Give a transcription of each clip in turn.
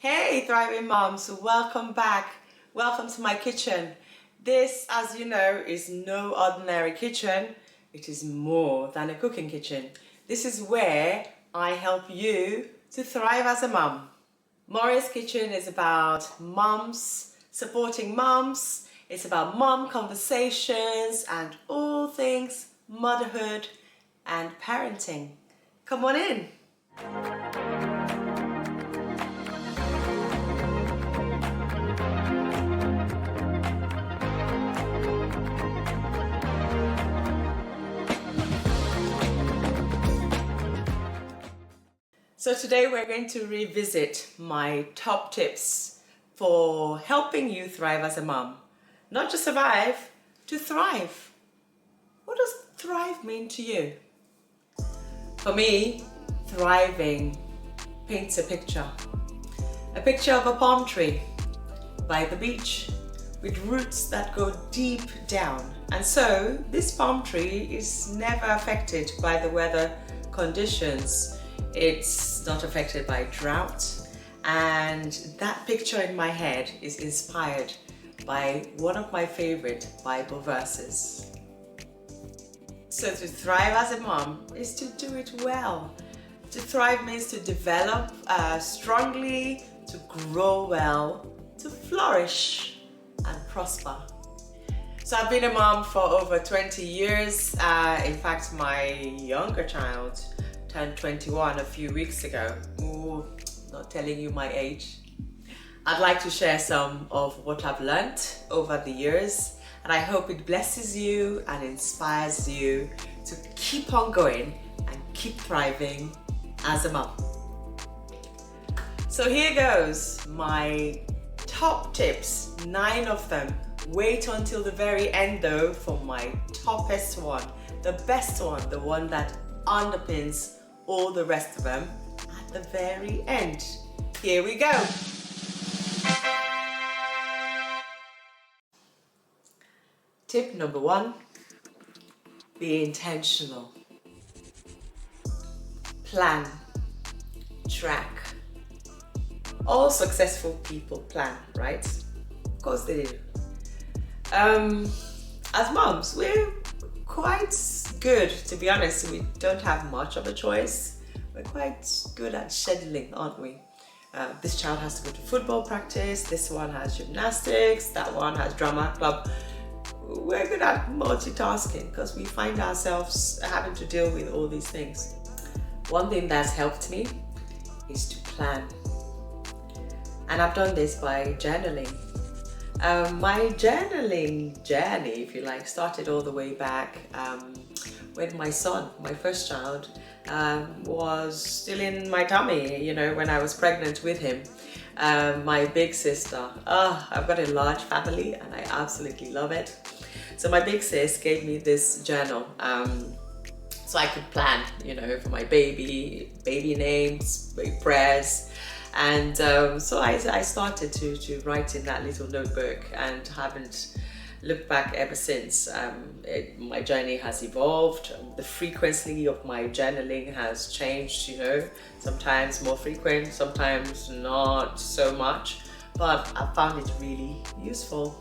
Hey thriving moms, welcome back. Welcome to my kitchen. This, as you know, is no ordinary kitchen. It is more than a cooking kitchen. This is where I help you to thrive as a mom. Maureen's Kitchen is about moms, supporting moms. It's about mom conversations and all things motherhood and parenting. Come on in. So today we're going to revisit my top tips for helping you thrive as a mom. Not just survive, to thrive. What does thrive mean to you? For me, thriving paints a picture. A picture of a palm tree by the beach with roots that go deep down. And so this palm tree is never affected by the weather conditions. It's not affected by drought, and that picture in my head is inspired by one of my favorite Bible verses. So to thrive as a mom is to do it well. To thrive means to develop strongly, to grow well, to flourish and prosper. So I've been a mom for over 20 years. In fact, my younger child turned 21 a few weeks ago. Ooh, not telling you my age. I'd like to share some of what I've learned over the years, and I hope it blesses you and inspires you to keep on going and keep thriving as a mom. So here goes my top tips, 9 of them. Wait until the very end though for my toppest one, the best one, the one that underpins all the rest of them at the very end. Here we go. Tip number 1, be intentional. Plan, track. All successful people plan, right? Of course they do. As moms, we're quite good, to be honest. We don't have much of a choice. We're quite good at scheduling, aren't we? This child has to go to football practice, this one has gymnastics, that one has drama club. We're good at multitasking because we find ourselves having to deal with all these things. One thing that's helped me is to plan. And I've done this by journaling. My journaling journey, if you like, started all the way back when my son, my first child, was still in my tummy, when I was pregnant with him. My big sister, I've got a large family and I absolutely love it. So my big sis gave me this journal so I could plan, for my baby names, baby prayers. And so I started to write in that little notebook and haven't looked back ever since. My journey has evolved. The frequency of my journaling has changed, sometimes more frequent, sometimes not so much, but I found it really useful.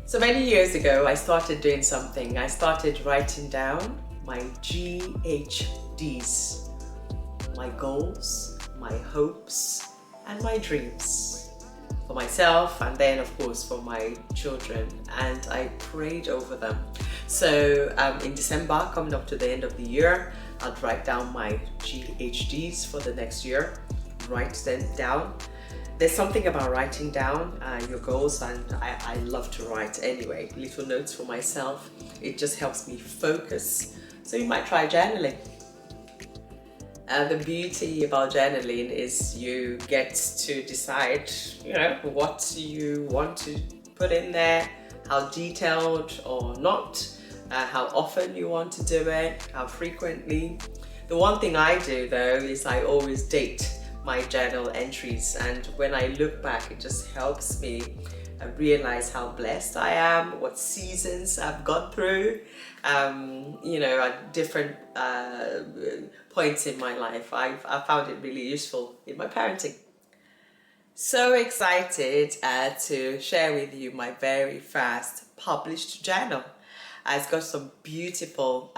So many years ago, I started doing something. I started writing down my GHDs. My goals, my hopes, and my dreams for myself, and then of course for my children, and I prayed over them. So in December, coming up to the end of the year, I'll write down my GHDs for the next year, write them down. There's something about writing down your goals, and I love to write anyway, little notes for myself. It just helps me focus. So you might try journaling. The beauty about journaling is you get to decide, what you want to put in there, how detailed or not, how often you want to do it, how frequently. The one thing I do though is I always date my journal entries, and when I look back, it just helps me realize how blessed I am, what seasons I've gone through, at different points in my life. I found it really useful in my parenting. So excited to share with you my very first published journal. It's got some beautiful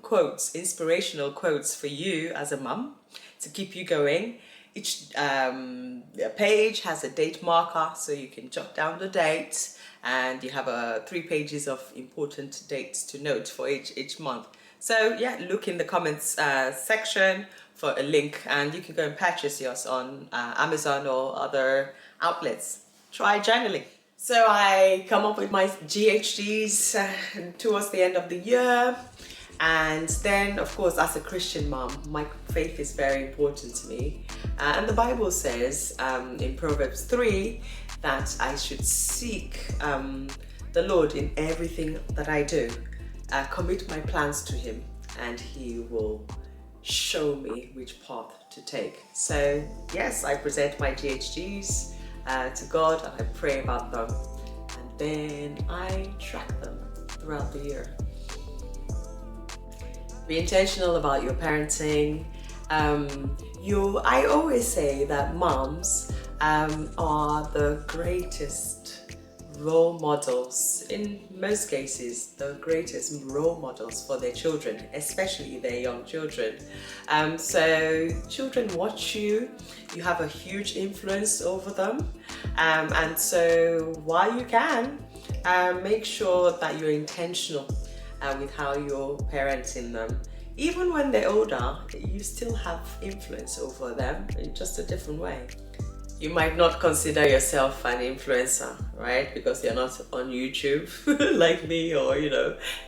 quotes, inspirational quotes for you as a mum to keep you going. Each page has a date marker, so you can jot down the date, and you have 3 pages of important dates to note for each month. So yeah, look in the comments section for a link, and you can go and purchase yours on Amazon or other outlets. Try journaling. So I come up with my GHDs towards the end of the year. And then, of course, as a Christian mom, my faith is very important to me. And the Bible says in Proverbs 3 that I should seek the Lord in everything that I do. Commit my plans to Him, and He will show me which path to take. So yes, I present my GHDs to God, and I pray about them, and then I track them throughout the year. Be intentional about your parenting. I always say that moms are the greatest role models, in most cases the greatest role models for their children, especially their young children. So children watch you, you have a huge influence over them, and so while you can, make sure that you're intentional with how you're parenting them. Even when they're older, you still have influence over them in just a different way. You might not consider yourself an influencer, right? Because you're not on YouTube like me, or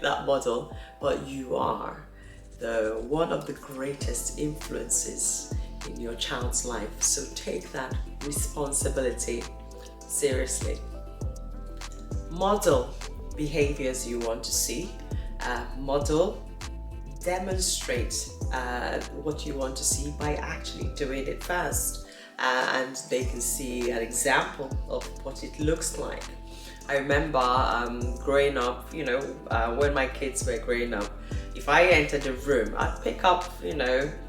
that model, but you are one of the greatest influences in your child's life. So take that responsibility seriously. Model behaviors you want to see. Demonstrate what you want to see by actually doing it first, and they can see an example of what it looks like. I remember growing up, when my kids were growing up, if I entered a room, I'd pick up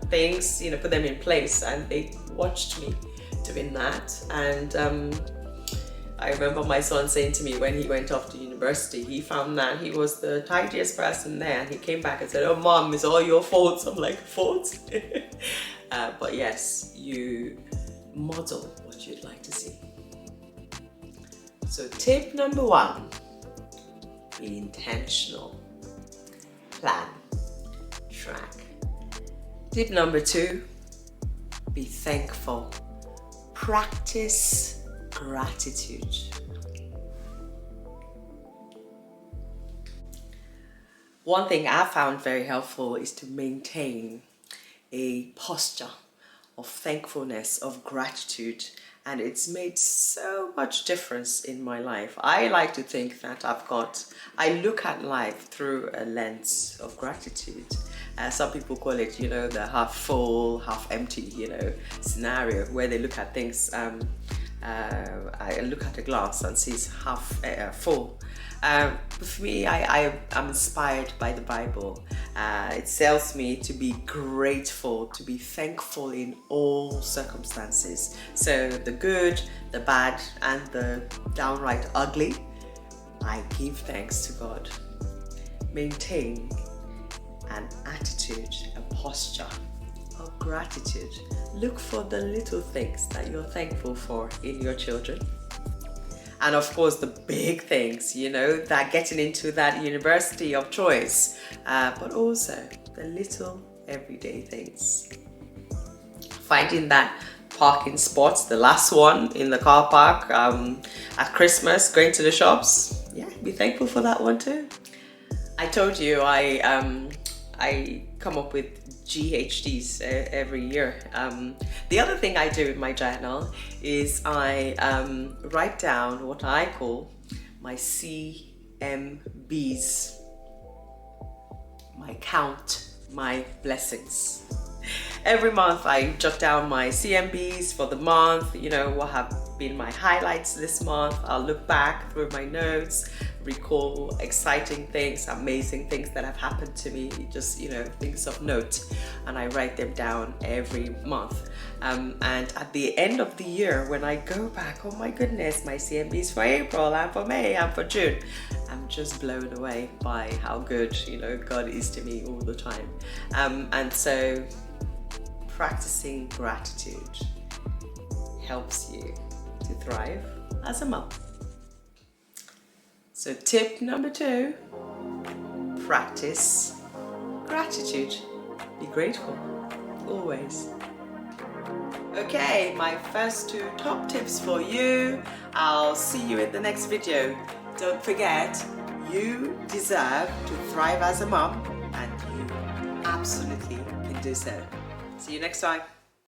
things, put them in place, and they watched me doing that. And I remember my son saying to me when he went off to university, he found that he was the tidiest person there, and he came back and said, "Oh mom, it's all your fault." I'm like, fault? But yes, you model what you'd like to see. So tip number 1, be intentional. Plan, track. Tip number 2, be thankful. Practice gratitude. One thing I found very helpful is to maintain a posture of thankfulness, of gratitude, and it's made so much difference in my life. I like to think that I look at life through a lens of gratitude. Some people call it, the half full, half empty, scenario, where they look at things. I look at a glass and see it's half full. For me, I am inspired by the Bible. It tells me to be grateful, to be thankful in all circumstances. So the good, the bad, and the downright ugly, I give thanks to God. Maintain an attitude, a posture of gratitude. Look for the little things that you're thankful for in your children. And of course the big things, that getting into that university of choice, but also the little everyday things. Finding that parking spot, the last one in the car park at Christmas, going to the shops, be thankful for that one too. I told you I come up with GHDs every year. The other thing I do in my journal is I write down what I call my CMBs, my count my blessings. Every month I jot down my CMBs for the month, what have been my highlights this month. I'll look back through my notes, recall exciting things, amazing things that have happened to me, just, you know, things of note, and I write them down every month. And at the end of the year, when I go back, oh my goodness, my CMBs for April and for May and for June, I'm just blown away by how good, you know, God is to me all the time. And so practicing gratitude helps you to thrive as a mom. So tip number 2, practice gratitude. Be grateful, always. Okay, my first 2 top tips for you. I'll see you in the next video. Don't forget, you deserve to thrive as a mom, and you absolutely can do so. See you next time.